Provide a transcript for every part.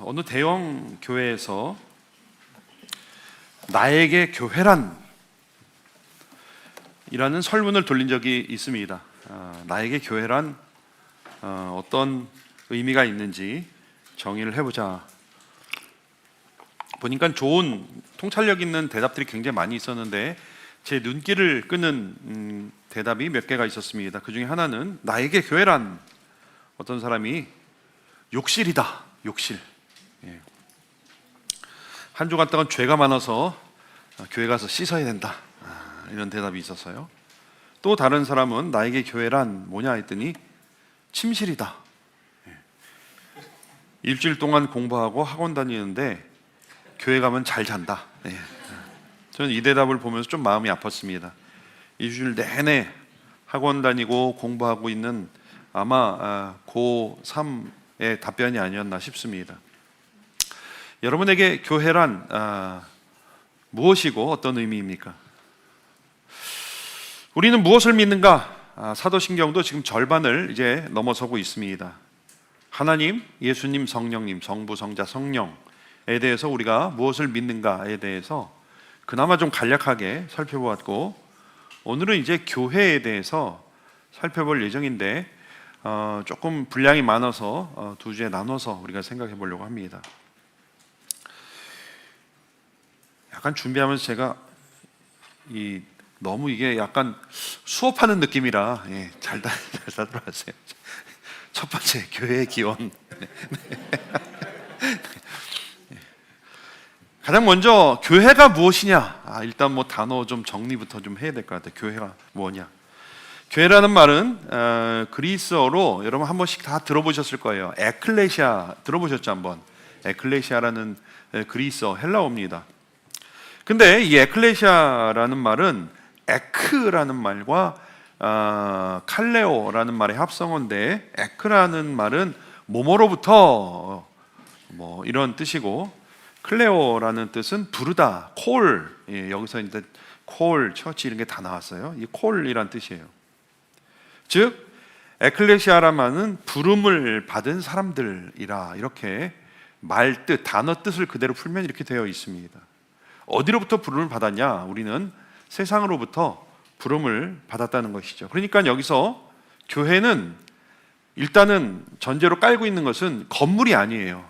어느 대형 교회에서 나에게 교회란 이라는 설문을 돌린 적이 있습니다. 나에게 교회란 어떤 의미가 있는지 정의를 해보자. 보니까 좋은 통찰력 있는 대답들이 굉장히 많이 있었는데 제 눈길을 끄는 대답이 몇 개가 있었습니다. 그 중에 하나는 나에게 교회란, 어떤 사람이 욕실이다. 욕실. 한 주간 동안 죄가 많아서 교회 가서 씻어야 된다, 이런 대답이 있었어요. 또 다른 사람은 나에게 교회란 뭐냐 했더니 침실이다. 일주일 동안 공부하고 학원 다니는데 교회 가면 잘 잔다. 저는 이 대답을 보면서 좀 마음이 아팠습니다. 일주일 내내 학원 다니고 공부하고 있는 아마 고3의 답변이 아니었나 싶습니다. 여러분에게 교회란 무엇이고 어떤 의미입니까? 우리는 무엇을 믿는가? 사도신경도 지금 절반을 이제 넘어서고 있습니다. 하나님, 예수님, 성령님, 성부, 성자, 성령에 대해서 우리가 무엇을 믿는가에 대해서 그나마 좀 간략하게 살펴보았고, 오늘은 이제 교회에 대해서 살펴볼 예정인데 조금 분량이 많아서 두 주에 나눠서 우리가 생각해 보려고 합니다. 약간 준비하면서 제가 너무 이게 약간 수업하는 느낌이라 잘 들어왔어요. 첫 번째, 교회의 기원. 가장 먼저 교회가 무엇이냐? 일단 뭐 단어 좀 정리부터 좀 해야 될 것 같아요. 교회가 뭐냐? 교회라는 말은 그리스어로 여러분 한 번씩 다 들어보셨을 거예요. 에클레시아 들어보셨죠? 한번. 에클레시아라는 그리스어 헬라어입니다. 근데 이 에클레시아라는 말은 에크라는 말과 칼레오라는 말의 합성어인데, 에크라는 말은 뭐뭐로부터 뭐 이런 뜻이고, 클레오라는 뜻은 부르다, 콜. 여기서 이제 콜, 처치 이런 게 다 나왔어요. 이 콜이란 뜻이에요. 즉 에클레시아라는 말은 부름을 받은 사람들이라, 이렇게 말 뜻, 단어 뜻을 그대로 풀면 이렇게 되어 있습니다. 어디로부터 부름을 받았냐? 우리는 세상으로부터 부름을 받았다는 것이죠. 그러니까 여기서 교회는 일단은 전제로 깔고 있는 것은 건물이 아니에요.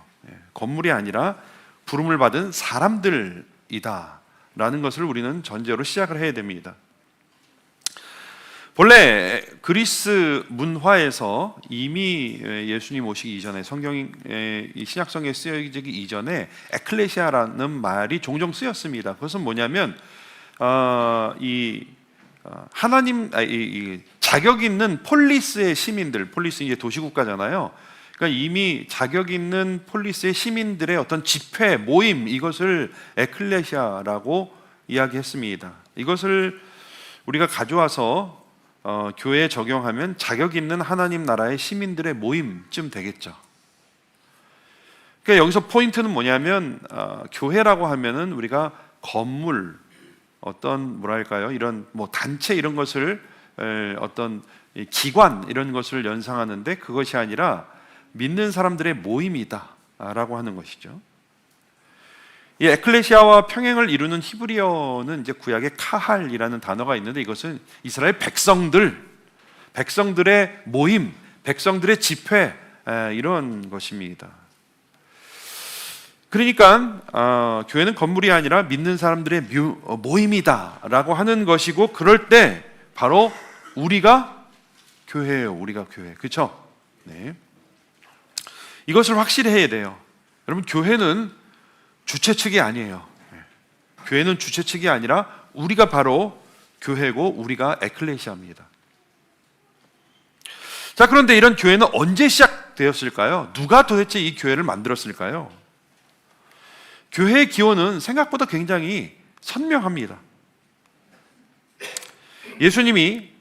건물이 아니라 부름을 받은 사람들이다 라는 것을 우리는 전제로 시작을 해야 됩니다. 본래 그리스 문화에서 이미 예수님 오시기 이전에, 신약성경에 쓰여지기 이전에 에클레시아라는 말이 종종 쓰였습니다. 그것은 뭐냐면 자격 있는 폴리스의 시민들, 폴리스 이제 도시국가잖아요. 그러니까 이미 자격 있는 폴리스의 시민들의 어떤 집회, 모임, 이것을 에클레시아라고 이야기했습니다. 이것을 우리가 가져와서 교회에 적용하면 자격 있는 하나님 나라의 시민들의 모임쯤 되겠죠. 그러니까 여기서 포인트는 뭐냐면 교회라고 하면은 우리가 건물, 어떤 뭐랄까요, 이런 뭐 단체 이런 것을, 어떤 기관 이런 것을 연상하는데, 그것이 아니라 믿는 사람들의 모임이다라고 하는 것이죠. 이 에클레시아와 평행을 이루는 히브리어는 이제 구약에 카할이라는 단어가 있는데, 이것은 이스라엘 백성들의 모임, 백성들의 집회, 이런 것입니다. 그러니까 교회는 건물이 아니라 믿는 사람들의 모임이다라고 하는 것이고, 그럴 때 바로 우리가 교회예요. 우리가 교회, 그렇죠? 네. 이것을 확실히 해야 돼요. 여러분, 교회는 주최 측이 아니에요. 교회는 주최 측이 아니라 우리가 바로 교회고, 우리가 에클레시아입니다. 자, 그런데 이런 교회는 언제 시작되었을까요? 누가 도대체 이 교회를 만들었을까요? 교회의 기원은 생각보다 굉장히 선명합니다. 예수님이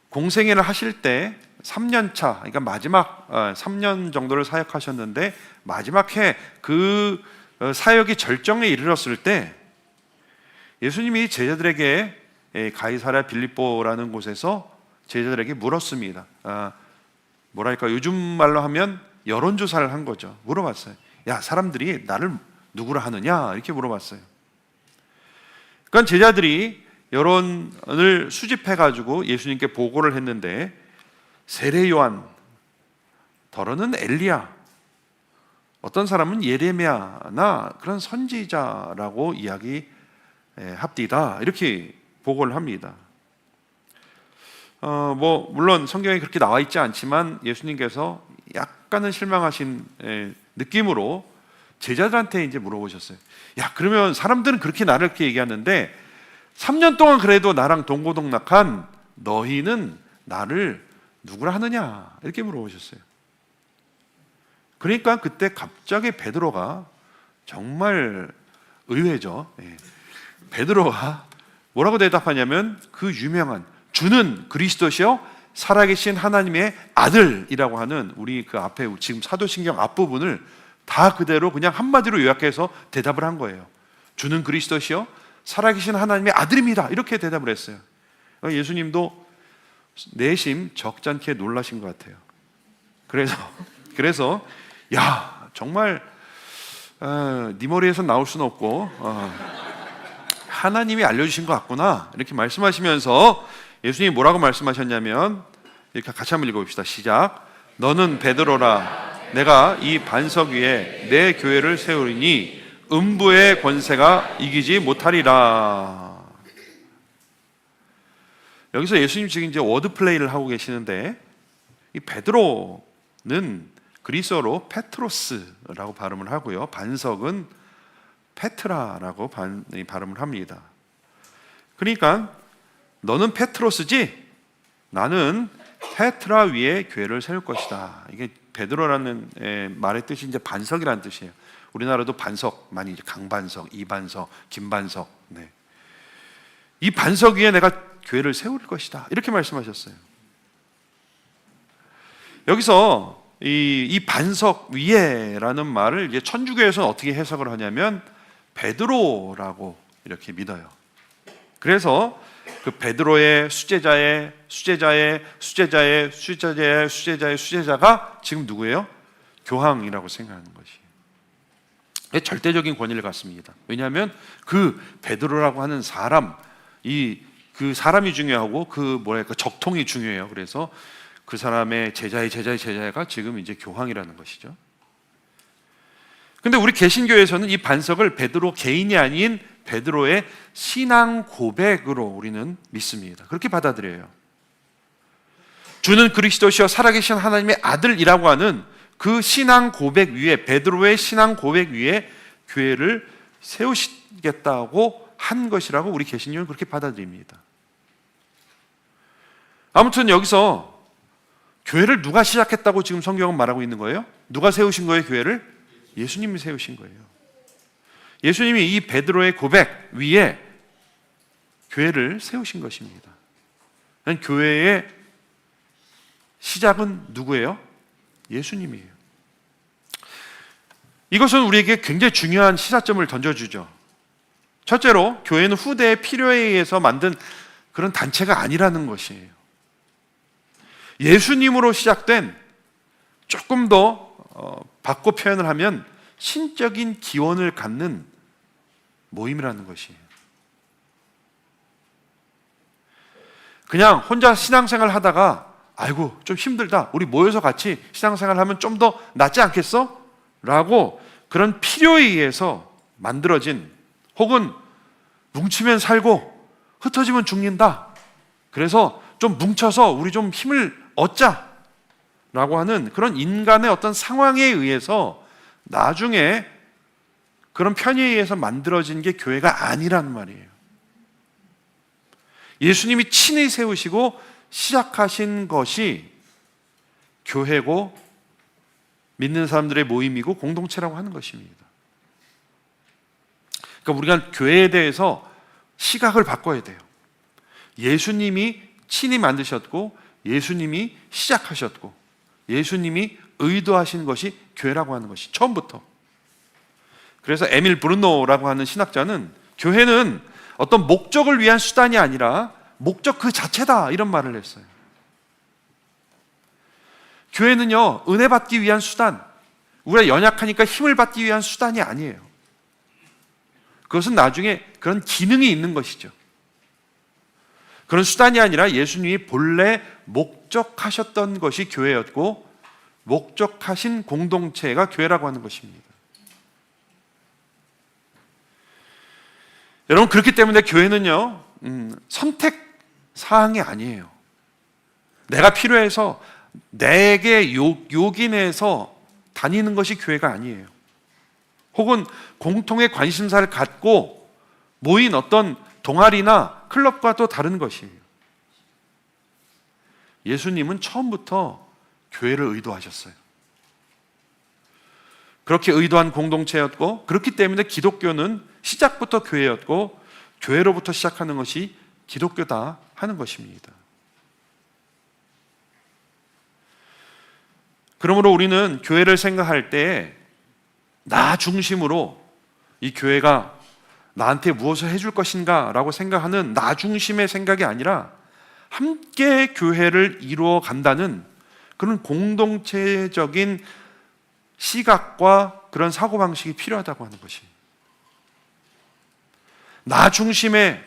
공생애를 하실 때 3년 차, 그러니까 마지막 3년 정도를 사역하셨는데, 마지막 해 그 사역이 절정에 이르렀을 때 예수님이 제자들에게 가이사랴 빌립보라는 곳에서 제자들에게 물었습니다. 뭐랄까, 요즘 말로 하면 여론조사를 한 거죠. 물어봤어요. 야, 사람들이 나를 누구라 하느냐? 이렇게 물어봤어요. 그러니까 제자들이 여론을 수집해가지고 예수님께 보고를 했는데, 세례 요한, 더러는 엘리야, 어떤 사람은 예레미야나 그런 선지자라고 이야기합디다, 이렇게 보고를 합니다. 물론 성경에 그렇게 나와 있지 않지만 예수님께서 약간은 실망하신 느낌으로 제자들한테 이제 물어보셨어요. 야, 그러면 사람들은 그렇게 나를 이렇게 얘기하는데 3년 동안 그래도 나랑 동고동락한 너희는 나를 누구라 하느냐? 이렇게 물어보셨어요. 그러니까 그때 갑자기 베드로가, 정말 의외죠. 베드로가 뭐라고 대답하냐면, 그 유명한 주는 그리스도시요 살아계신 하나님의 아들이라고 하는, 우리 그 앞에 지금 사도신경 앞부분을 다 그대로 그냥 한마디로 요약해서 대답을 한 거예요. 주는 그리스도시요 살아계신 하나님의 아들입니다, 이렇게 대답을 했어요. 예수님도 내심 적잖게 놀라신 것 같아요. 그래서 야, 정말 네 머리에서 나올 수는 없고 하나님이 알려주신 것 같구나, 이렇게 말씀하시면서 예수님이 뭐라고 말씀하셨냐면, 이렇게 같이 한번 읽어봅시다. 시작. 너는 베드로라, 내가 이 반석 위에 내 교회를 세우리니 음부의 권세가 이기지 못하리라. 여기서 예수님 지금 이제 워드 플레이를 하고 계시는데, 이 베드로는 그리스어로 페트로스라고 발음을 하고요, 반석은 페트라라고 발음을 합니다. 그러니까 너는 페트로스지, 나는 페트라 위에 교회를 세울 것이다. 이게 베드로라는 말의 뜻이 이제 반석이라는 뜻이에요. 우리나라도 반석 많이, 이제 강반석, 이반석, 김반석. 네. 이 반석 위에 내가 교회를 세울 것이다, 이렇게 말씀하셨어요. 여기서 이 반석 위에라는 말을 이제 천주교에서는 어떻게 해석을 하냐면 베드로라고 이렇게 믿어요. 그래서 그 베드로의 수제자가 지금 누구예요? 교황이라고 생각하는 것이 절대적인 권위를 갖습니다. 왜냐하면 그 베드로라고 하는 사람, 그 사람이 중요하고 그 적통이 중요해요. 그래서 그 사람의 제자가 지금 이제 교황이라는 것이죠. 근데 우리 개신교에서는 이 반석을 베드로 개인이 아닌 베드로의 신앙 고백으로 우리는 믿습니다. 그렇게 받아들여요. 주는 그리스도시여 살아계신 하나님의 아들이라고 하는 그 신앙 고백 위에, 베드로의 신앙 고백 위에 교회를 세우시겠다고 한 것이라고 우리 개신교는 그렇게 받아들입니다. 아무튼 여기서 교회를 누가 시작했다고 지금 성경은 말하고 있는 거예요? 누가 세우신 거예요, 교회를? 예수님이 세우신 거예요. 예수님이 이 베드로의 고백 위에 교회를 세우신 것입니다. 교회의 시작은 누구예요? 예수님이에요. 이것은 우리에게 굉장히 중요한 시사점을 던져주죠. 첫째로, 교회는 후대의 필요에 의해서 만든 그런 단체가 아니라는 것이에요. 예수님으로 시작된, 조금 더 바꿔 표현을 하면 신적인 기원을 갖는 모임이라는 것이에요. 그냥 혼자 신앙생활 하다가 아이고 좀 힘들다, 우리 모여서 같이 신앙생활 하면 좀 더 낫지 않겠어? 라고 그런 필요에 의해서 만들어진, 혹은 뭉치면 살고 흩어지면 죽는다, 그래서 좀 뭉쳐서 우리 좀 힘을 얻자 라고 하는 그런 인간의 어떤 상황에 의해서 나중에 그런 편의에 의해서 만들어진 게 교회가 아니라는 말이에요. 예수님이 친히 세우시고 시작하신 것이 교회고 믿는 사람들의 모임이고 공동체라고 하는 것입니다. 그러니까 우리가 교회에 대해서 시각을 바꿔야 돼요. 예수님이 친히 만드셨고 예수님이 시작하셨고 예수님이 의도하신 것이 교회라고 하는 것이 처음부터. 그래서 에밀 브루노라고 하는 신학자는 교회는 어떤 목적을 위한 수단이 아니라 목적 그 자체다, 이런 말을 했어요. 교회는요, 은혜 받기 위한 수단, 우리가 연약하니까 힘을 받기 위한 수단이 아니에요. 그것은 나중에 그런 기능이 있는 것이죠. 그런 수단이 아니라 예수님이 본래 목적하셨던 것이 교회였고, 목적하신 공동체가 교회라고 하는 것입니다. 여러분, 그렇기 때문에 교회는요, 선택 사항이 아니에요. 내가 필요해서 내게 요긴해서 다니는 것이 교회가 아니에요. 혹은 공통의 관심사를 갖고 모인 어떤 동아리나 클럽과 또 다른 것이에요. 예수님은 처음부터 교회를 의도하셨어요. 그렇게 의도한 공동체였고, 그렇기 때문에 기독교는 시작부터 교회였고, 교회로부터 시작하는 것이 기독교다 하는 것입니다. 그러므로 우리는 교회를 생각할 때 나 중심으로 이 교회가 나한테 무엇을 해줄 것인가 라고 생각하는 나 중심의 생각이 아니라 함께 교회를 이루어 간다는 그런 공동체적인 시각과 그런 사고방식이 필요하다고 하는 것입니다. 나 중심의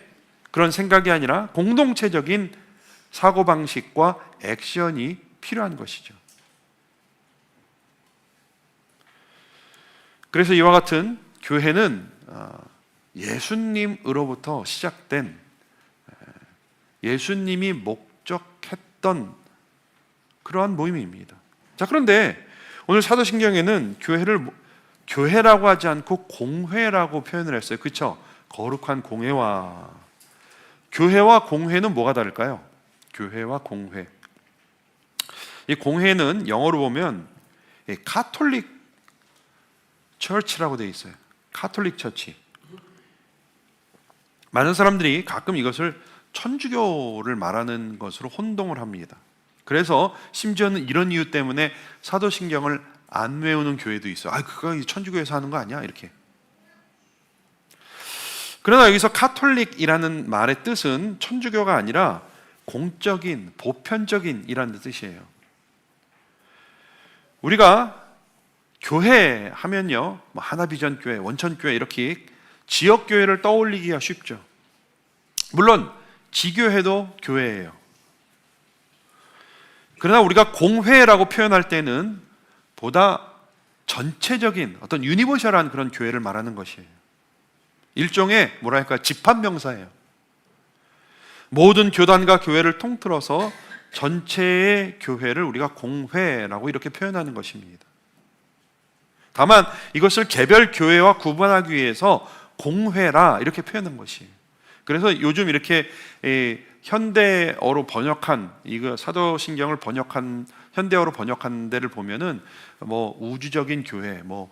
그런 생각이 아니라 공동체적인 사고방식과 액션이 필요한 것이죠. 그래서 이와 같은 교회는 예수님으로부터 시작된, 예수님이 목적했던 그러한 모임입니다. 자, 그런데 오늘 사도신경에는 교회를 교회라고 하지 않고 공회라고 표현을 했어요. 그렇죠? 거룩한 공회와, 교회와 공회는 뭐가 다를까요? 교회와 공회, 이 공회는 영어로 보면 카톨릭 처치라고 되어 있어요. 카톨릭 처치. 많은 사람들이 가끔 이것을 천주교를 말하는 것으로 혼동을 합니다. 그래서 심지어는 이런 이유 때문에 사도신경을 안 외우는 교회도 있어요. 그거 천주교에서 하는 거 아니야? 이렇게. 그러나 여기서 카톨릭이라는 말의 뜻은 천주교가 아니라 공적인, 보편적인 이라는 뜻이에요. 우리가 교회 하면요, 하나비전교회, 원천교회 이렇게 지역교회를 떠올리기가 쉽죠. 물론 지교회도 교회예요. 그러나 우리가 공회라고 표현할 때는 보다 전체적인 어떤 유니버셜한 그런 교회를 말하는 것이에요. 일종의 뭐랄까 집합명사예요. 모든 교단과 교회를 통틀어서 전체의 교회를 우리가 공회라고 이렇게 표현하는 것입니다. 다만 이것을 개별 교회와 구분하기 위해서 공회라 이렇게 표현한 것이에요. 그래서 요즘 이렇게 현대어로 번역한, 이거 사도신경을 번역한, 현대어로 번역한 데를 보면은 뭐 우주적인 교회, 뭐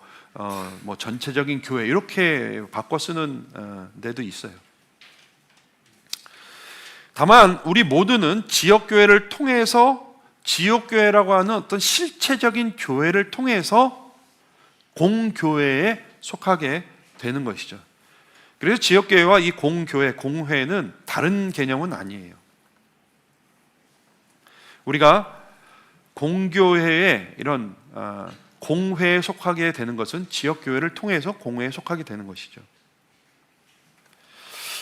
전체적인 교회 이렇게 바꿔 쓰는 데도 있어요. 다만 우리 모두는 지역교회를 통해서, 지역교회라고 하는 어떤 실체적인 교회를 통해서 공교회에 속하게 되는 것이죠. 그래서 지역교회와 이 공교회, 공회는 다른 개념은 아니에요. 우리가 공교회에 이런 공회에 속하게 되는 것은 지역교회를 통해서 공회에 속하게 되는 것이죠.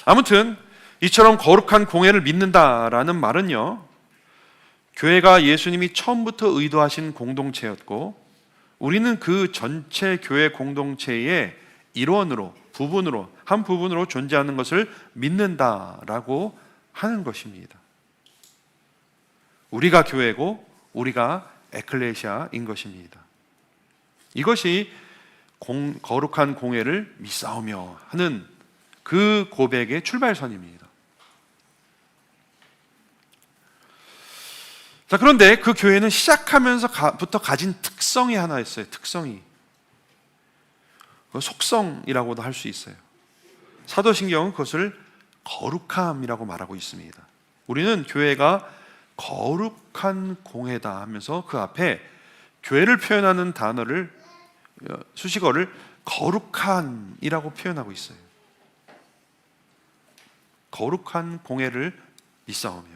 아무튼 이처럼 거룩한 공회를 믿는다라는 말은요, 교회가 예수님이 처음부터 의도하신 공동체였고, 우리는 그 전체 교회 공동체의 일원으로, 부분으로, 한 부분으로 존재하는 것을 믿는다라고 하는 것입니다. 우리가 교회고 우리가 에클레시아인 것입니다. 이것이 거룩한 공회를 믿사오며 하는 그 고백의 출발선입니다. 자, 그런데 그 교회는 시작하면서부터 가진 특성이 하나 있어요. 특성이. 속성이라고도 할 수 있어요. 사도신경은 그것을 거룩함이라고 말하고 있습니다. 우리는 교회가 거룩한 공회다 하면서 그 앞에 교회를 표현하는 단어를, 수식어를 거룩한이라고 표현하고 있어요. 거룩한 공회를 믿사오며.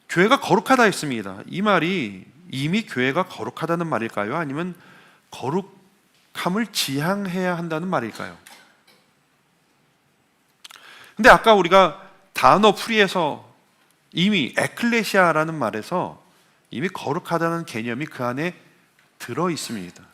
교회가 거룩하다 했습니다. 이 말이 이미 교회가 거룩하다는 말일까요? 아니면 거룩함을 지향해야 한다는 말일까요? 근데 아까 우리가 단어 풀이에서 이미 에클레시아라는 말에서 이미 거룩하다는 개념이 그 안에 들어 있습니다.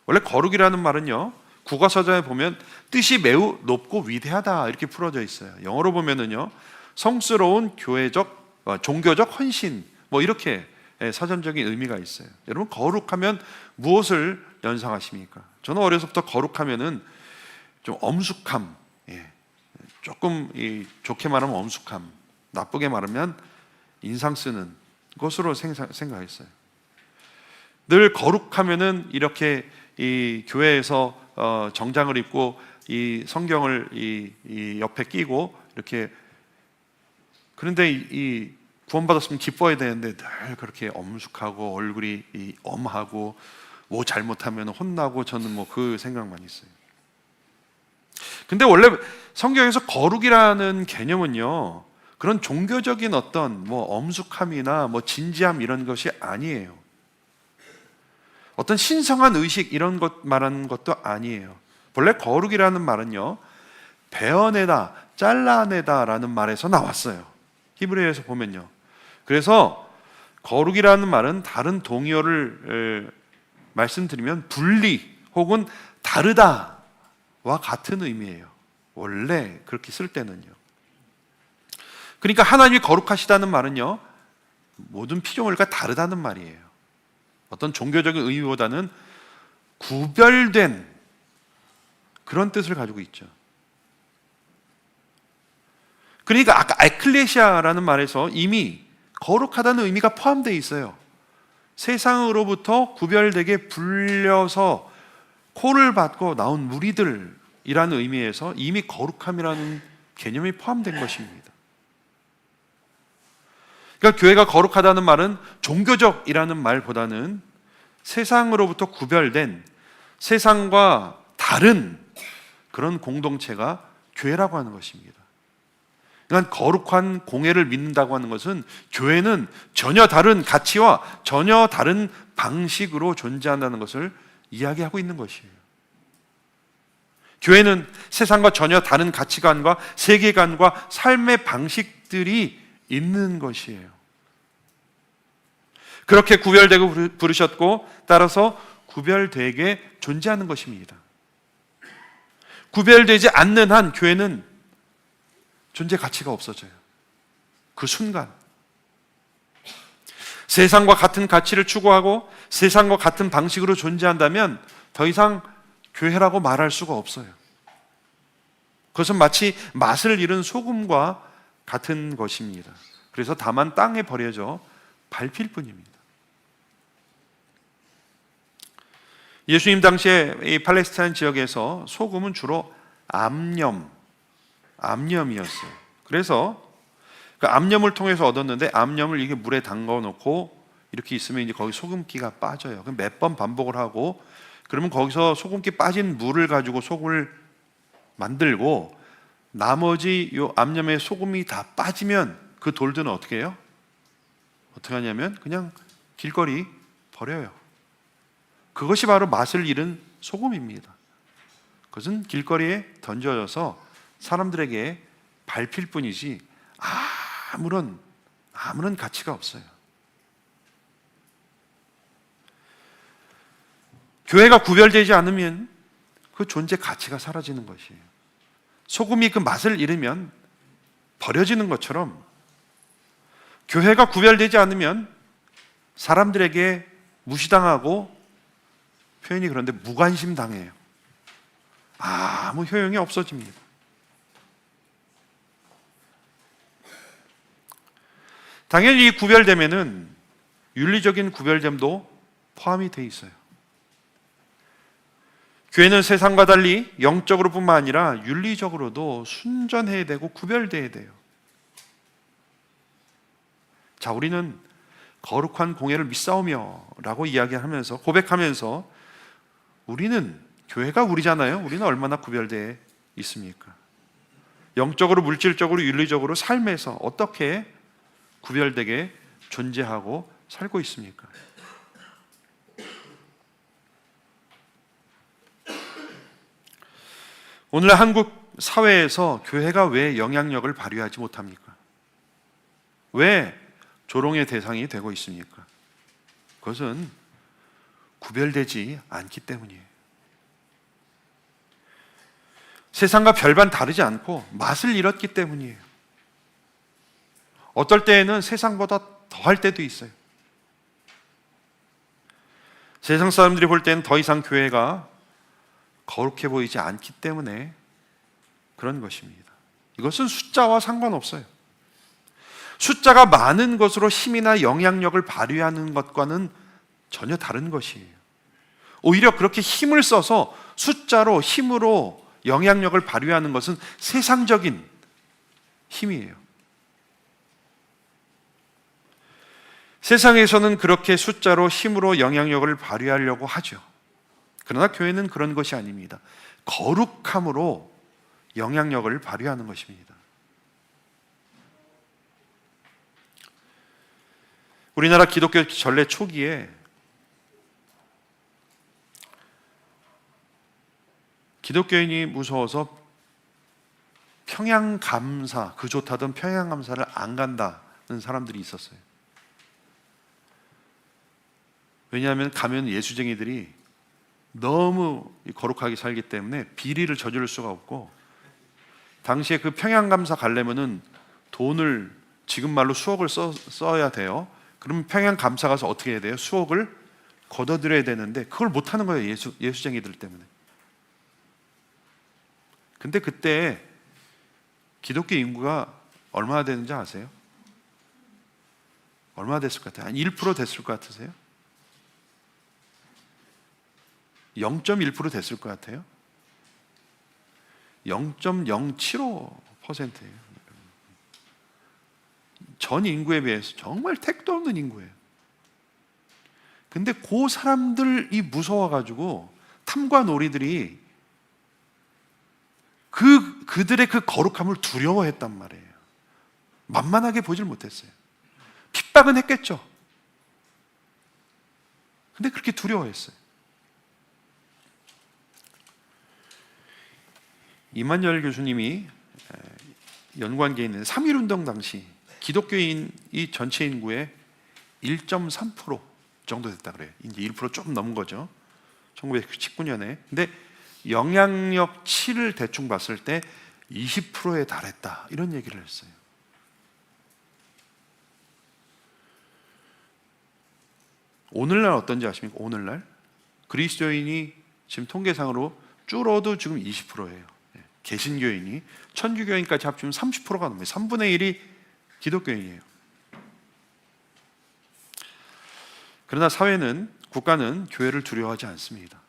원래 거룩이라는 말은요, 국어서전에 보면 뜻이 매우 높고 위대하다 이렇게 풀어져 있어요. 영어로 보면은요, 성스러운 종교적 헌신 뭐 이렇게 사전적인 의미가 있어요. 여러분, 거룩하면 무엇을 연상하십니까? 저는 어려서부터 거룩하면은 좀 엄숙함, 조금 좋게 말하면 엄숙함, 나쁘게 말하면 인상 쓰는 것으로 생각했어요. 늘 거룩하면은 이렇게 이 교회에서 정장을 입고 이 성경을 이 옆에 끼고 이렇게, 그런데 이 구원받았으면 기뻐해야 되는데 늘 그렇게 엄숙하고 얼굴이 엄하고 뭐 잘못하면 혼나고, 저는 뭐 그 생각만 있어요. 근데 원래 성경에서 거룩이라는 개념은요, 그런 종교적인 어떤 뭐 엄숙함이나 뭐 진지함 이런 것이 아니에요. 어떤 신성한 의식 이런 것 말하는 것도 아니에요. 본래 거룩이라는 말은요, 베어내다, 잘라내다라는 말에서 나왔어요. 히브리어에서 보면요. 그래서 거룩이라는 말은 다른 동의어를 말씀드리면 분리 혹은 다르다와 같은 의미예요. 원래 그렇게 쓸 때는요. 그러니까 하나님이 거룩하시다는 말은요, 모든 피조물과 다르다는 말이에요. 어떤 종교적인 의미보다는 구별된 그런 뜻을 가지고 있죠. 그러니까 아까 에클레시아라는 말에서 이미 거룩하다는 의미가 포함되어 있어요. 세상으로부터 구별되게 불려서 콜을 받고 나온 무리들이라는 의미에서 이미 거룩함이라는 개념이 포함된 것입니다. 그러니까 교회가 거룩하다는 말은 종교적이라는 말보다는 세상으로부터 구별된, 세상과 다른 그런 공동체가 교회라고 하는 것입니다. 그러니까 거룩한 공예를 믿는다고 하는 것은 교회는 전혀 다른 가치와 전혀 다른 방식으로 존재한다는 것을 이야기하고 있는 것이에요. 교회는 세상과 전혀 다른 가치관과 세계관과 삶의 방식들이 있는 것이에요. 그렇게 구별되고 부르셨고 따라서 구별되게 존재하는 것입니다. 구별되지 않는 한 교회는 존재 가치가 없어져요. 그 순간 세상과 같은 가치를 추구하고 세상과 같은 방식으로 존재한다면 더 이상 교회라고 말할 수가 없어요. 그것은 마치 맛을 잃은 소금과 같은 것입니다. 그래서 다만 땅에 버려져 밟힐 뿐입니다. 예수님 당시에 이 팔레스타인 지역에서 소금은 주로 암염이었어요. 그래서 그 암염을 통해서 얻었는데, 암염을 이게 물에 담가 놓고 이렇게 있으면 이제 거기 소금기가 빠져요. 그럼 몇 번 반복을 하고, 그러면 거기서 소금기 빠진 물을 가지고 소금을 만들고, 나머지 요 암염에 소금이 다 빠지면 그 돌들은 어떻게 해요? 어떻게 하냐면 그냥 길거리 버려요. 그것이 바로 맛을 잃은 소금입니다. 그것은 길거리에 던져져서 사람들에게 밟힐 뿐이지 아무런 가치가 없어요. 교회가 구별되지 않으면 그 존재 가치가 사라지는 것이에요. 소금이 그 맛을 잃으면 버려지는 것처럼 교회가 구별되지 않으면 사람들에게 무시당하고, 표현이 그런데 무관심 당해요. 아무 효용이 없어집니다. 당연히 이 구별됨에는 윤리적인 구별됨도 포함이 되어 있어요. 교회는 세상과 달리 영적으로뿐만 아니라 윤리적으로도 순전해야 되고 구별돼야 돼요. 자, 우리는 거룩한 공예를 믿사오며 라고 이야기하면서, 고백하면서 우리는, 교회가 우리잖아요. 우리는 얼마나 구별되어 있습니까? 영적으로, 물질적으로, 윤리적으로 삶에서 어떻게 구별되게 존재하고 살고 있습니까? 오늘 한국 사회에서 교회가 왜 영향력을 발휘하지 못합니까? 왜 조롱의 대상이 되고 있습니까? 그것은 구별되지 않기 때문이에요. 세상과 별반 다르지 않고 맛을 잃었기 때문이에요. 어떨 때에는 세상보다 더할 때도 있어요. 세상 사람들이 볼 때는 더 이상 교회가 거룩해 보이지 않기 때문에 그런 것입니다. 이것은 숫자와 상관없어요. 숫자가 많은 것으로 힘이나 영향력을 발휘하는 것과는 전혀 다른 것이에요. 오히려 그렇게 힘을 써서 숫자로, 힘으로 영향력을 발휘하는 것은 세상적인 힘이에요. 세상에서는 그렇게 숫자로, 힘으로 영향력을 발휘하려고 하죠. 그러나 교회는 그런 것이 아닙니다. 거룩함으로 영향력을 발휘하는 것입니다. 우리나라 기독교 전래 초기에 기독교인이 무서워서 평양감사, 그 좋다던 평양감사를 안 간다는 사람들이 있었어요. 왜냐하면 가면 예수쟁이들이 너무 거룩하게 살기 때문에 비리를 저지를 수가 없고, 당시에 그 평양감사 가려면은 돈을 지금 말로 수억을 써야 돼요. 그러면 평양감사 가서 어떻게 해야 돼요? 수억을 걷어들여야 되는데 그걸 못하는 거예요. 예수쟁이들 때문에. 근데 그때 기독교 인구가 얼마나 되는지 아세요? 얼마나 됐을 것 같아요? 한 1% 됐을 것 같으세요? 0.1% 됐을 것 같아요? 0.075%예요. 전 인구에 비해서 정말 택도 없는 인구예요. 근데 그 사람들이 무서워가지고 탐관오리들이 그들의 그 거룩함을 두려워했단 말이에요. 만만하게 보질 못했어요. 핍박은 했겠죠. 근데 그렇게 두려워했어요. 이만열 교수님이 연구한 게 있는 3.1운동 당시 기독교인이 전체 인구의 1.3% 정도 됐다 그래요. 이제 1% 조금 넘은 거죠. 1919년에. 근데 영향력치를 대충 봤을 때 20%에 달했다. 이런 얘기를 했어요. 오늘날 어떤지 아십니까? 오늘날 그리스도인이 지금 통계상으로 줄어도 지금 20%예요. 개신교인이, 천주교인까지 합치면 30%가 넘어요. 3분의 1이 기독교인이에요. 그러나 사회는, 국가는 교회를 두려워하지 않습니다.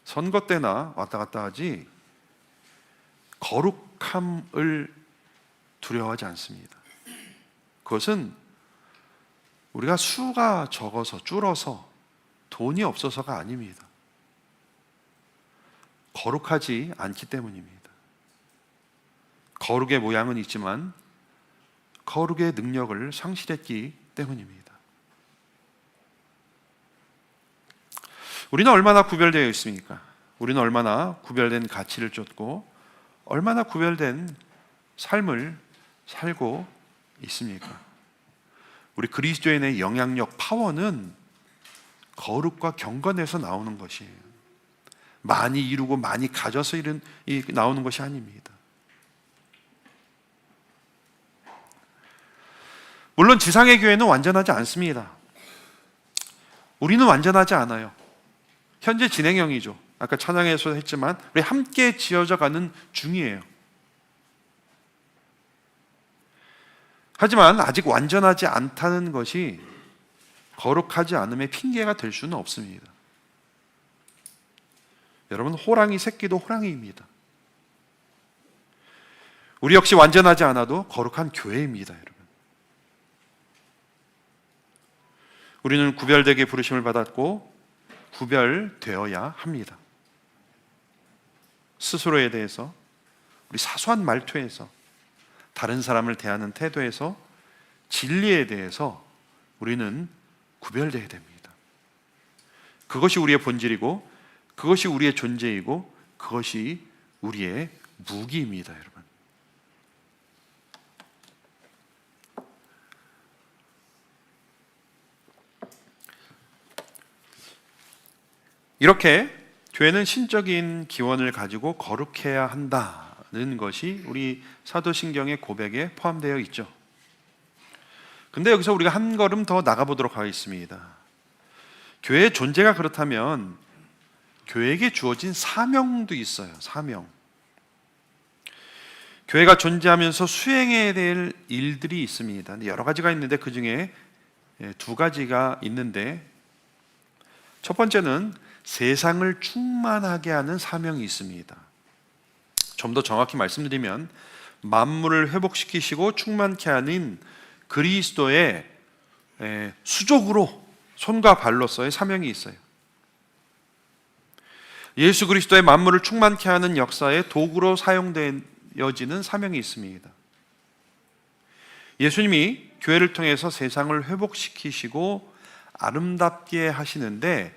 선거 때나 왔다 갔다 하지 거룩함을 두려워하지 않습니다. 그것은 우리가 수가 적어서, 줄어서, 돈이 없어서가 아닙니다. 거룩하지 않기 때문입니다. 거룩의 모양은 있지만 거룩의 능력을 상실했기 때문입니다. 우리는 얼마나 구별되어 있습니까? 우리는 얼마나 구별된 가치를 쫓고 얼마나 구별된 삶을 살고 있습니까? 우리 그리스도인의 영향력, 파워는 거룩과 경건에서 나오는 것이에요. 많이 이루고 많이 가져서 나오는 것이 아닙니다. 물론 지상의 교회는 완전하지 않습니다. 우리는 완전하지 않아요. 현재 진행형이죠. 아까 찬양에서 했지만 우리 함께 지어져 가는 중이에요. 하지만 아직 완전하지 않다는 것이 거룩하지 않음의 핑계가 될 수는 없습니다. 여러분, 호랑이 새끼도 호랑이입니다. 우리 역시 완전하지 않아도 거룩한 교회입니다, 여러분. 우리는 구별되게 부르심을 받았고 구별되어야 합니다. 스스로에 대해서, 우리 사소한 말투에서, 다른 사람을 대하는 태도에서 진리에 대해서 우리는 구별되어야 됩니다. 그것이 우리의 본질이고, 그것이 우리의 존재이고, 그것이 우리의 무기입니다, 여러분. 이렇게 교회는 신적인 기원을 가지고 거룩해야 한다는 것이 우리 사도신경의 고백에 포함되어 있죠. 근데 여기서 우리가 한 걸음 더 나가보도록 하겠습니다. 교회의 존재가 그렇다면 교회에게 주어진 사명도 있어요. 사명. 교회가 존재하면서 수행해야 될 일들이 있습니다. 여러 가지가 있는데 그 중에 두 가지가 있는데, 첫 번째는 세상을 충만하게 하는 사명이 있습니다. 좀 더 정확히 말씀드리면 만물을 회복시키시고 충만케 하는 그리스도의 수족으로, 손과 발로서의 사명이 있어요. 예수 그리스도의 만물을 충만케 하는 역사의 도구로 사용되어지는 사명이 있습니다. 예수님이 교회를 통해서 세상을 회복시키시고 아름답게 하시는데,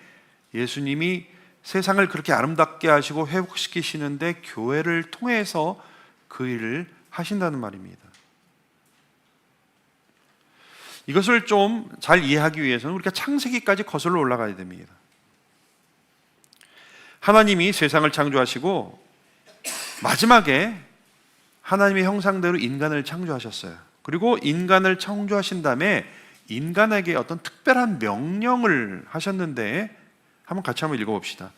예수님이 세상을 그렇게 아름답게 하시고 회복시키시는데 교회를 통해서 그 일을 하신다는 말입니다. 이것을 좀 잘 이해하기 위해서는 우리가 창세기까지 거슬러 올라가야 됩니다. 하나님이 세상을 창조하시고 마지막에 하나님의 형상대로 인간을 창조하셨어요. 그리고 인간을 창조하신 다음에 인간에게 어떤 특별한 명령을 하셨는데, 한번 같이 한번 읽어봅시다.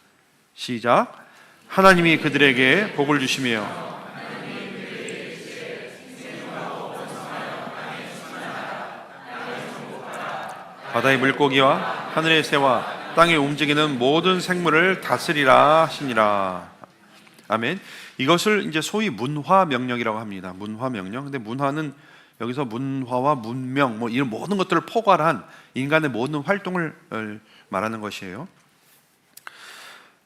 시작. 하나님이 그들에게 복을 주시며 바다의 물고기와 하늘의 새와 땅에 움직이는 모든 생물을 다스리라 하시니라. 아멘. 이것을 이제 소위 문화 명령이라고 합니다. 문화 명령. 근데 문화는 여기서 문화와 문명, 뭐 이런 모든 것들을 포괄한 인간의 모든 활동을 말하는 것이에요.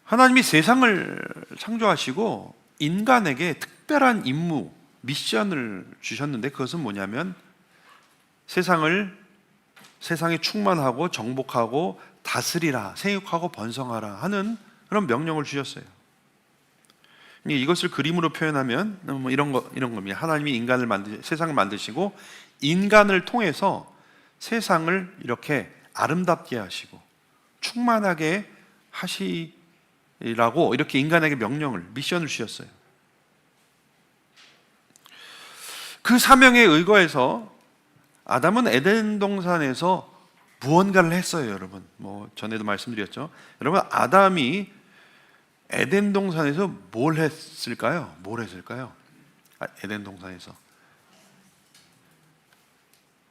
하나님이 세상을 창조하시고 인간에게 특별한 임무, 미션을 주셨는데, 그것은 뭐냐면 세상에 충만하고 정복하고 다스리라, 생육하고 번성하라 하는 그런 명령을 주셨어요. 이것을 그림으로 표현하면 뭐 이런 겁니다. 하나님이 세상을 만드시고 인간을 통해서 세상을 이렇게 아름답게 하시고 충만하게 하시라고 이렇게 인간에게 미션을 주셨어요. 그 사명에 의거해서 아담은 에덴 동산에서 무언가를 했어요, 여러분. 뭐 전에도 말씀드렸죠. 여러분, 아담이 에덴 동산에서 뭘 했을까요? 에덴 동산에서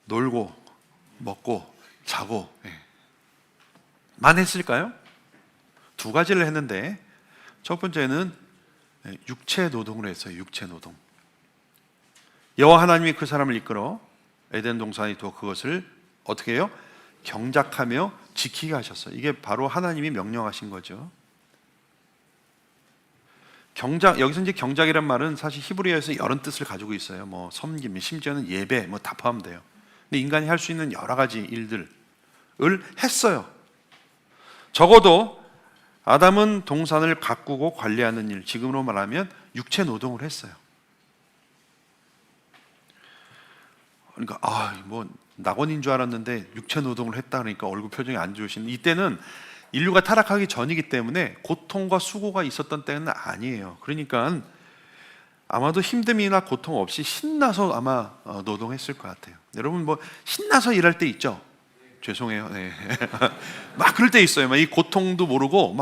놀고 먹고 자고 만 했을까요? 두 가지를 했는데, 첫 번째는 육체 노동을 했어요. 육체 노동. 여호와 하나님이 그 사람을 이끌어 에덴 동산에 두어 그것을 어떻게 해요? 경작하며 지키게 하셨어요. 이게 바로 하나님이 명령하신 거죠. 여기서 이제 경작이란 말은 사실 히브리어에서 여러 뜻을 가지고 있어요. 뭐 섬김, 심지어는 예배, 뭐 다 포함돼요. 근데 인간이 할 수 있는 여러 가지 일들을 했어요. 적어도 아담은 동산을 가꾸고 관리하는 일, 지금으로 말하면 육체 노동을 했어요. 그러니까 뭐 낙원인 줄 알았는데 육체 노동을 했다 그러니까 얼굴 표정이 안 좋으신, 이때는 인류가 타락하기 전이기 때문에 고통과 수고가 있었던 때는 아니에요. 그러니까 아마도 힘듦이나 고통 없이 신나서 아마 노동했을 것 같아요. 여러분 뭐 신나서 일할 때 있죠? 죄송해요. 네. 막 그럴 때 있어요. 막 이 고통도 모르고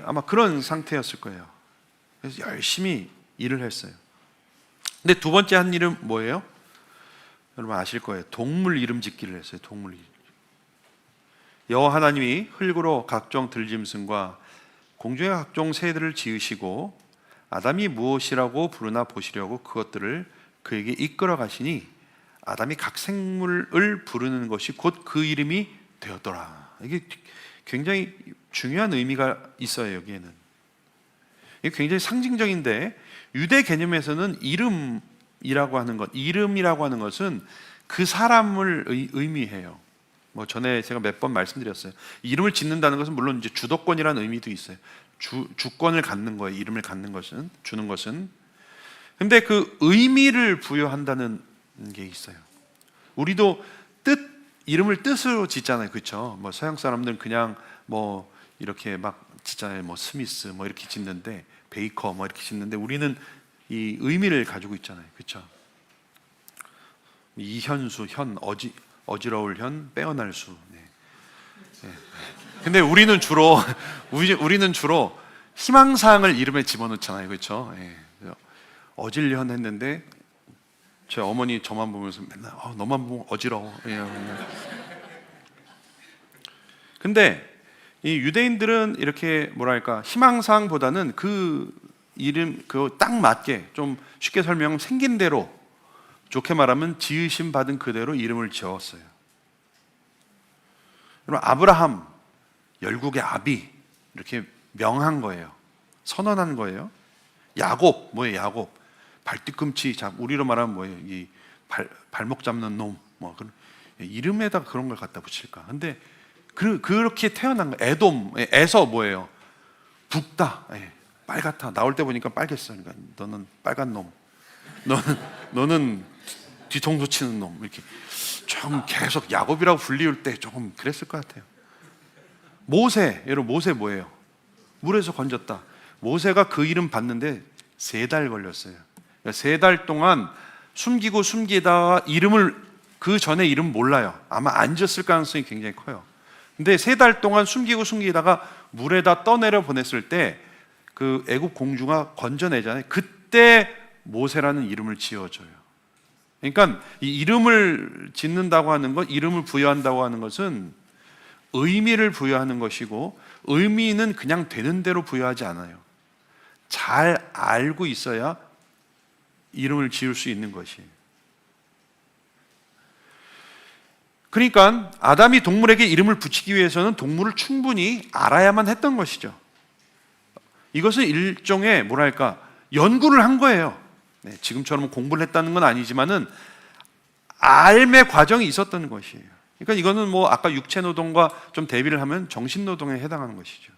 아마 그런 상태였을 거예요. 그래서 열심히 일을 했어요. 근데 두 번째 한 일은 뭐예요? 여러분 아실 거예요. 동물 이름 짓기를 했어요. 동물 이름. 여호와 하나님이 흙으로 각종 들짐승과 공중의 각종 새들을 지으시고 아담이 무엇이라고 부르나 보시려고 그것들을 그에게 이끌어 가시니 아담이 각 생물을 부르는 것이 곧 그 이름이 되었더라. 이게 굉장히 중요한 의미가 있어요. 여기에는 이게 굉장히 상징적인데, 유대 개념에서는 이름이라고 하는 것은 그 사람을 의미해요. 뭐 전에 제가 몇 번 말씀드렸어요. 이름을 짓는다는 것은 물론 이제 주도권이라는 의미도 있어요. 주권을 갖는 거예요. 이름을 갖는 것은, 주는 것은. 근데 그 의미를 부여한다는 게 있어요. 우리도 이름을 뜻으로 짓잖아요. 그렇죠? 뭐 서양 사람들은 그냥 뭐 이렇게 막 짓잖아요. 뭐 스미스 뭐 이렇게 짓는데, 베이커 뭐 이렇게 짓는데, 우리는 이 의미를 가지고 있잖아요. 그렇죠? 이현수, 어지러울 현, 빼어날 수. 네. 네. 근데 우리는 주로 희망사항을 이름에 집어넣잖아요. 그렇죠? 네. 어질현 했는데 제 어머니 저만 보면서 맨날 너만 보면 어지러워. 근데 이 유대인들은 이렇게 뭐랄까, 희망사항보다는 그 이름 그 딱 맞게, 좀 쉽게 설명, 생긴 대로, 좋게 말하면 지으심 받은 그대로 이름을 지었어요. 그럼 아브라함, 열국의 아비, 이렇게 명한 거예요. 선언한 거예요. 야곱, 뭐예요? 야곱, 발뒤꿈치 우리로 말하면 뭐예요? 이 발목 잡는 놈, 뭐 그런 이름에다 그런 걸 갖다 붙일까? 근데 그렇게 태어난 거. 에돔, 에서 뭐예요? 붓다, 빨갛다. 나올 때 보니까 빨겠어. 그러니까 너는 빨간 놈, 너는 뒤통수 치는 놈, 이렇게 좀 계속 야곱이라고 불리울 때 조금 그랬을 것 같아요. 모세, 여러분, 모세 뭐예요? 물에서 건졌다. 모세가 그 이름 받는데 3달 걸렸어요. 그러니까 3달 동안 숨기다가 이름을, 그 전에 이름 몰라요. 아마 안 지었을 가능성이 굉장히 커요. 근데 3달 동안 숨기다가 물에다 떠내려 보냈을 때 그 애굽 공주가 건져내잖아요. 그때 모세라는 이름을 지어줘요. 그러니까 이 이름을 짓는다고 하는 것, 이름을 부여한다고 하는 것은 의미를 부여하는 것이고, 의미는 그냥 되는 대로 부여하지 않아요. 잘 알고 있어야 이름을 지을 수 있는 것이에요. 그러니까 아담이 동물에게 이름을 붙이기 위해서는 동물을 충분히 알아야만 했던 것이죠. 이것은 일종의 뭐랄까, 연구를 한 거예요. 지금처럼 공부를 했다는 건 아니지만은 알매 과정이 있었던 것이에요. 그러니까 이거는 뭐 아까 육체 노동과 좀 대비를 하면 정신 노동에 해당하는 것이죠.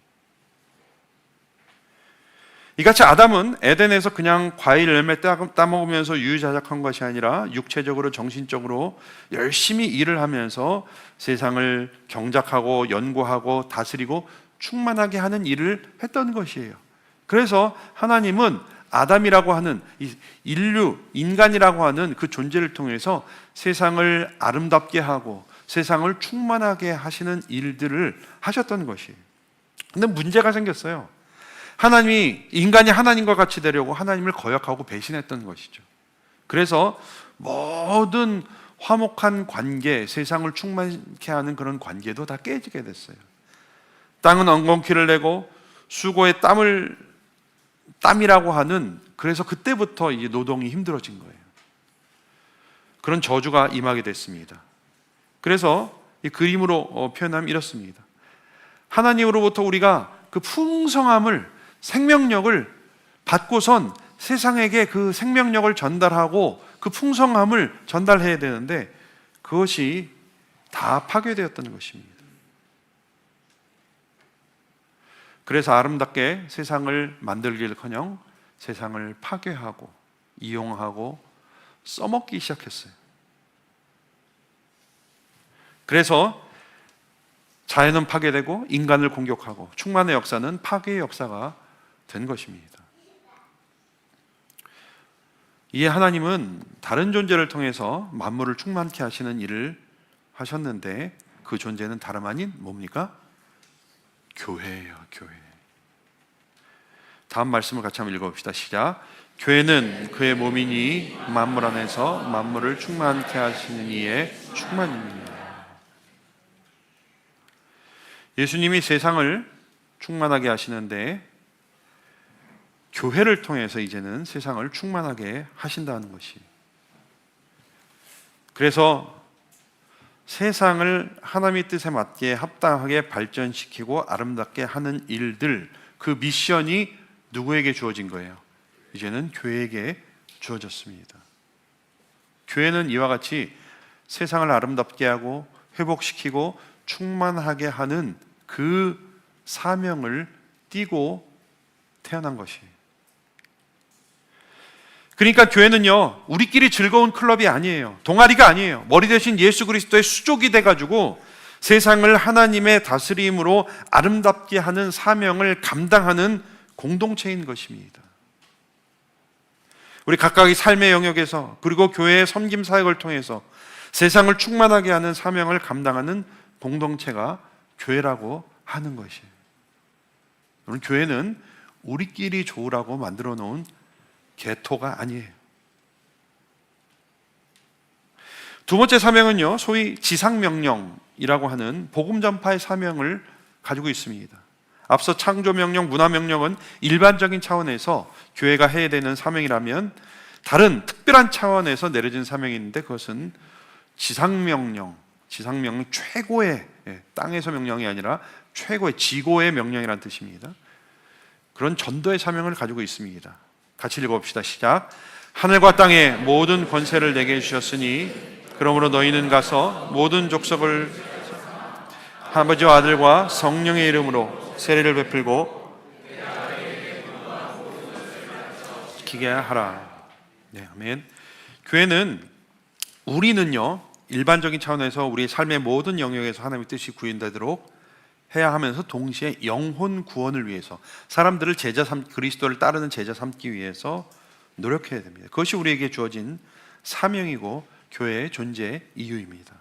이같이 아담은 에덴에서 그냥 과일 열매 따먹으면서 유유자적한 것이 아니라 육체적으로, 정신적으로 열심히 일을 하면서 세상을 경작하고 연구하고 다스리고 충만하게 하는 일을 했던 것이에요. 그래서 하나님은 아담이라고 하는 이 인류, 인간이라고 하는 그 존재를 통해서 세상을 아름답게 하고 세상을 충만하게 하시는 일들을 하셨던 것이에요. 근데 문제가 생겼어요. 인간이 하나님과 같이 되려고 하나님을 거역하고 배신했던 것이죠. 그래서 모든 화목한 관계, 세상을 충만케 하는 그런 관계도 다 깨지게 됐어요. 땅은 엉겅퀴를 내고 수고의 땀이라고 하는, 그래서 그때부터 이제 노동이 힘들어진 거예요. 그런 저주가 임하게 됐습니다. 그래서 이 그림으로 표현하면 이렇습니다. 하나님으로부터 우리가 그 풍성함을, 생명력을 받고선 세상에게 그 생명력을 전달하고 그 풍성함을 전달해야 되는데 그것이 다 파괴되었던 것입니다. 그래서 아름답게 세상을 만들기를커녕 세상을 파괴하고 이용하고 써먹기 시작했어요. 그래서 자연은 파괴되고 인간을 공격하고 충만의 역사는 파괴의 역사가 된 것입니다. 이에 하나님은 다른 존재를 통해서 만물을 충만케 하시는 일을 하셨는데 그 존재는 다름 아닌 뭡니까? 교회예요. 교회. 다음 말씀을 같이 한번 읽어봅시다. 시작. 교회는 그의 몸이니 만물 안에서 만물을 충만케 하시는 이의 충만입니다. 예수님이 세상을 충만하게 하시는데 교회를 통해서 이제는 세상을 충만하게 하신다는 것이. 그래서 세상을 하나님의 뜻에 맞게 합당하게 발전시키고 아름답게 하는 일들, 그 미션이 누구에게 주어진 거예요? 이제는 교회에게 주어졌습니다. 교회는 이와 같이 세상을 아름답게 하고 회복시키고 충만하게 하는 그 사명을 띠고 태어난 것이에요. 그러니까 교회는요, 우리끼리 즐거운 클럽이 아니에요. 동아리가 아니에요. 머리 대신 예수 그리스도의 수족이 돼가지고 세상을 하나님의 다스림으로 아름답게 하는 사명을 감당하는 공동체인 것입니다. 우리 각각의 삶의 영역에서, 그리고 교회의 섬김 사역을 통해서 세상을 충만하게 하는 사명을 감당하는 공동체가 교회라고 하는 것이에요. 오늘 교회는 우리끼리 좋으라고 만들어 놓은 개토가 아니에요. 두 번째 사명은요, 소위 지상명령이라고 하는 복음 전파의 사명을 가지고 있습니다. 앞서 창조명령, 문화명령은 일반적인 차원에서 교회가 해야 되는 사명이라면 다른 특별한 차원에서 내려진 사명이 있는데 그것은 지상명령 최고의, 땅에서 명령이 아니라 최고의 지고의 명령이라는 뜻입니다. 그런 전도의 사명을 가지고 있습니다. 같이 읽어봅시다. 시작. 하늘과 땅의 모든 권세를 내게 주셨으니 그러므로 너희는 가서 모든 족속을 아버지와 아들과 성령의 이름으로 세례를 베풀고 지키게 하라. 네, 아멘. 교회는, 우리는요, 일반적인 차원에서 우리의 삶의 모든 영역에서 하나님의 뜻이 구현되도록 해야 하면서 동시에 영혼 구원을 위해서 사람들을 그리스도를 따르는 제자 삼기 위해서 노력해야 됩니다. 그것이 우리에게 주어진 사명이고 교회의 존재 이유입니다.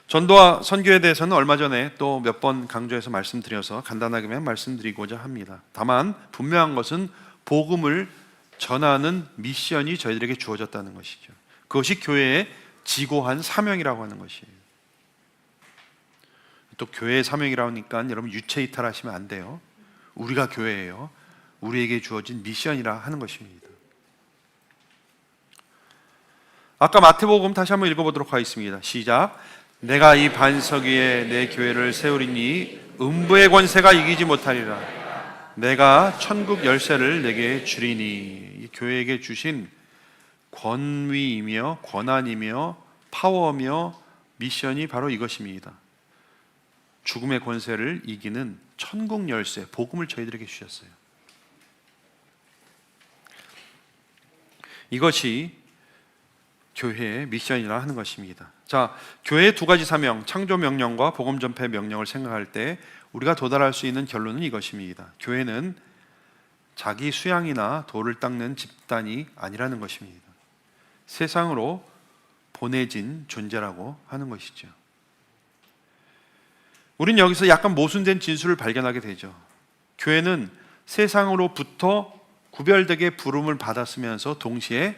전도와 선교에 대해서는 얼마 전에 또 몇 번 강조해서 말씀드려서 간단하게만 말씀드리고자 합니다. 다만 분명한 것은 복음을 전하는 미션이 저희들에게 주어졌다는 것이죠. 그것이 교회의 지고한 사명이라고 하는 것이에요. 또 교회의 사명이라고 하니까 여러분 유체 이탈하시면 안 돼요. 우리가 교회예요. 우리에게 주어진 미션이라 하는 것입니다. 아까 마태복음 다시 한번 읽어보도록 하겠습니다. 시작. 내가 이 반석 위에 내 교회를 세우리니 음부의 권세가 이기지 못하리라. 내가 천국 열쇠를 내게 주리니. 이 교회에게 주신 권위이며 권한이며 파워며 미션이 바로 이것입니다. 죽음의 권세를 이기는 천국 열쇠, 복음을 저희들에게 주셨어요. 이것이 교회의 미션이라 하는 것입니다. 자, 교회의 두 가지 사명, 창조 명령과 복음 전파 명령을 생각할 때 우리가 도달할 수 있는 결론은 이것입니다. 교회는 자기 수양이나 돌을 닦는 집단이 아니라는 것입니다. 세상으로 보내진 존재라고 하는 것이죠. 우린 여기서 약간 모순된 진술을 발견하게 되죠. 교회는 세상으로부터 구별되게 부름을 받았으면서 동시에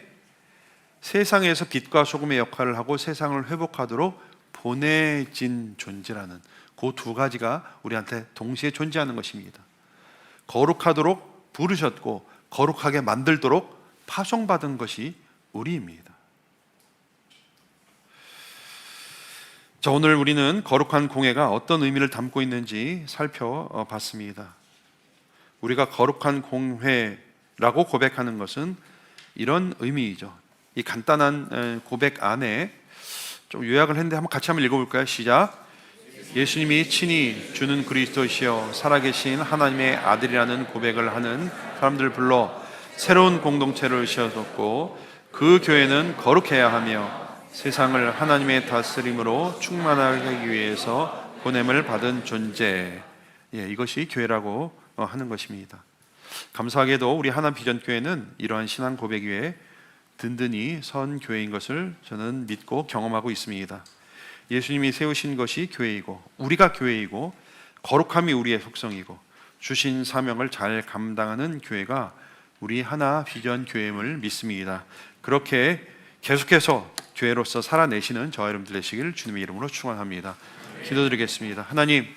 세상에서 빛과 소금의 역할을 하고 세상을 회복하도록 보내진 존재라는 그 두 가지가 우리한테 동시에 존재하는 것입니다. 거룩하도록 부르셨고 거룩하게 만들도록 파송받은 것이 우리입니다. 자, 오늘 우리는 거룩한 공회가 어떤 의미를 담고 있는지 살펴봤습니다. 우리가 거룩한 공회라고 고백하는 것은 이런 의미이죠. 이 간단한 고백 안에 좀 요약을 했는데 같이 한번 읽어볼까요? 시작. 예수님이 친히 주는 그리스도시여 살아계신 하나님의 아들이라는 고백을 하는 사람들을 불러 새로운 공동체를 세웠고 그 교회는 거룩해야 하며 세상을 하나님의 다스림으로 충만하게 하기 위해서 보냄을 받은 존재, 이것이 교회라고 하는 것입니다. 감사하게도 우리 하나비전교회는 이러한 신앙 고백 위에 든든히 선 교회인 것을 저는 믿고 경험하고 있습니다. 예수님이 세우신 것이 교회이고 우리가 교회이고 거룩함이 우리의 속성이고 주신 사명을 잘 감당하는 교회가 우리 하나비전교회임을 믿습니다. 그렇게 계속해서 교회로서 살아내시는 저와 여러분들 되시길 주님의 이름으로 축원합니다. 기도드리겠습니다. 하나님,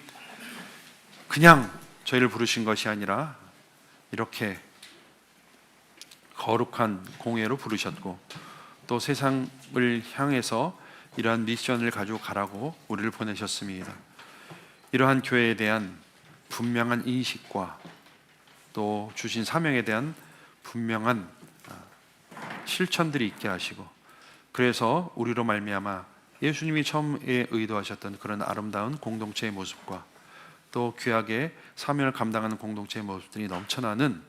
그냥 저희를 부르신 것이 아니라 이렇게 거룩한 공회로 부르셨고 또 세상을 향해서 이러한 미션을 가지고 가라고 우리를 보내셨습니다. 이러한 교회에 대한 분명한 인식과 또 주신 사명에 대한 분명한 실천들이 있게 하시고 그래서 우리로 말미암아 예수님이 처음에 의도하셨던 그런 아름다운 공동체의 모습과 또 귀하게 사명을 감당하는 공동체의 모습들이 넘쳐나는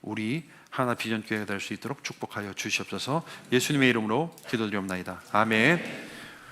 우리 하나 비전 교회가 될 수 있도록 축복하여 주시옵소서. 예수님의 이름으로 기도드리옵나이다. 아멘.